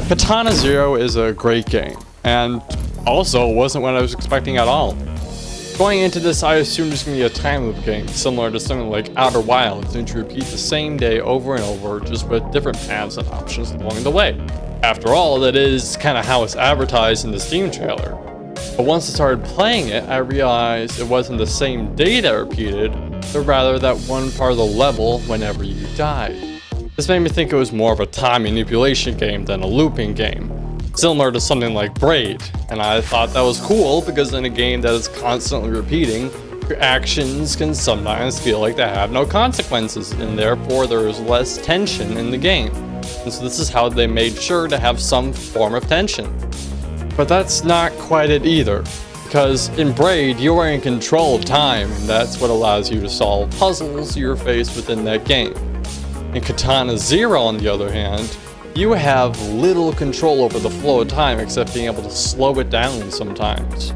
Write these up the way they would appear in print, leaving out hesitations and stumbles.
Katana Zero is a great game, and also wasn't what I was expecting at all. Going into this, I assumed it was going to be a time loop game, similar to something like Outer Wilds, and to repeat the same day over and over, just with different paths and options along the way. After all, that is kind of how it's advertised in the Steam trailer. But once I started playing it, I realized it wasn't the same day that repeated, but rather that one part of the level whenever you died. This made me think it was more of a time manipulation game than a looping game, similar to something like Braid, and I thought that was cool because in a game that is constantly repeating, your actions can sometimes feel like they have no consequences, and therefore there is less tension in the game. And so this is how they made sure to have some form of tension. But that's not quite it either, because in Braid you are in control of time, and that's what allows you to solve puzzles you're faced within that game. In Katana Zero, on the other hand, you have little control over the flow of time except being able to slow it down sometimes.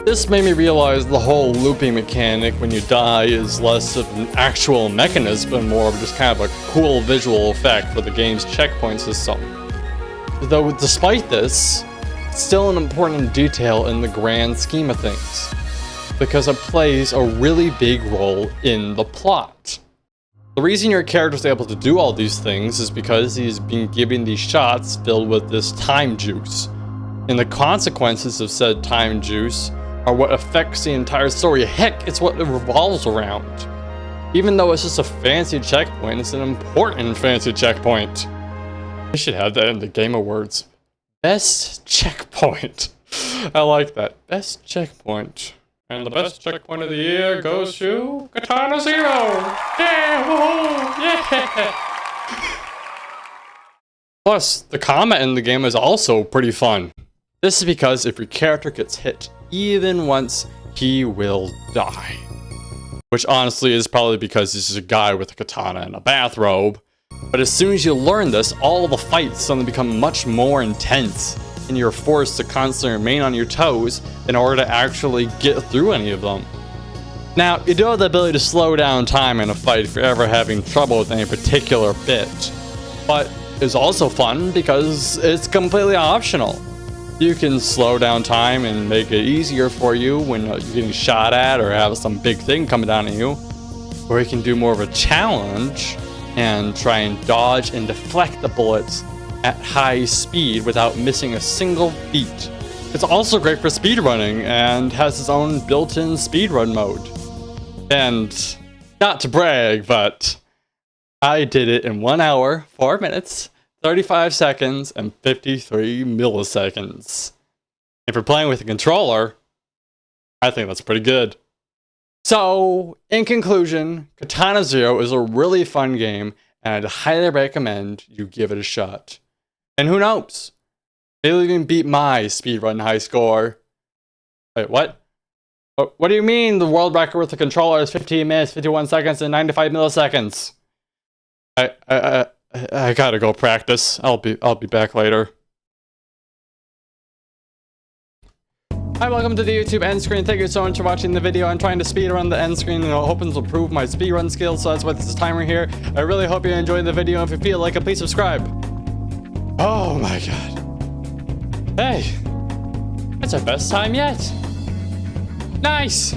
This made me realize the whole looping mechanic when you die is less of an actual mechanism and more of just kind of a cool visual effect for the game's checkpoint system. Though despite this, it's still an important detail in the grand scheme of things, because it plays a really big role in the plot. The reason your character is able to do all these things is because he's been given these shots filled with this time juice. And the consequences of said time juice are what affects the entire story. Heck, it's what it revolves around. Even though it's just a fancy checkpoint, it's an important fancy checkpoint. I should have that in the Game Awards. Best checkpoint. I like that. Best checkpoint. And the best checkpoint of the year goes to Katana Zero! Yeah! Woohoo! Yeah! Plus, the combat in the game is also pretty fun. This is because if your character gets hit even once, he will die. Which honestly is probably because this is a guy with a katana and a bathrobe. But as soon as you learn this, all the fights suddenly become much more intense, and you're forced to constantly remain on your toes in order to actually get through any of them. Now, you do have the ability to slow down time in a fight if you're ever having trouble with any particular bit, but it's also fun because it's completely optional. You can slow down time and make it easier for you when you're getting shot at or have some big thing coming down at you, or you can do more of a challenge and try and dodge and deflect the bullets at high speed without missing a single beat. It's also great for speedrunning and has its own built-in speedrun mode. And not to brag, but I did it in 1 hour, 4 minutes, 35 seconds, and 53 milliseconds. If you're playing with a controller, I think that's pretty good. So, in conclusion, Katana Zero is a really fun game, and I'd highly recommend you give it a shot. And who knows? Maybe you can beat my speedrun high score. Wait, what? What do you mean the world record with the controller is 15 minutes, 51 seconds, and 95 milliseconds? I gotta go practice. I'll be back later. Hi, welcome to the YouTube end screen. Thank you so much for watching the video. I'm trying to speedrun the end screen and hoping to improve my speedrun skills, so that's why this timer here. I really hope you enjoyed the video. If you feel like it, please subscribe. Oh my god. Hey, that's our best time yet. Nice.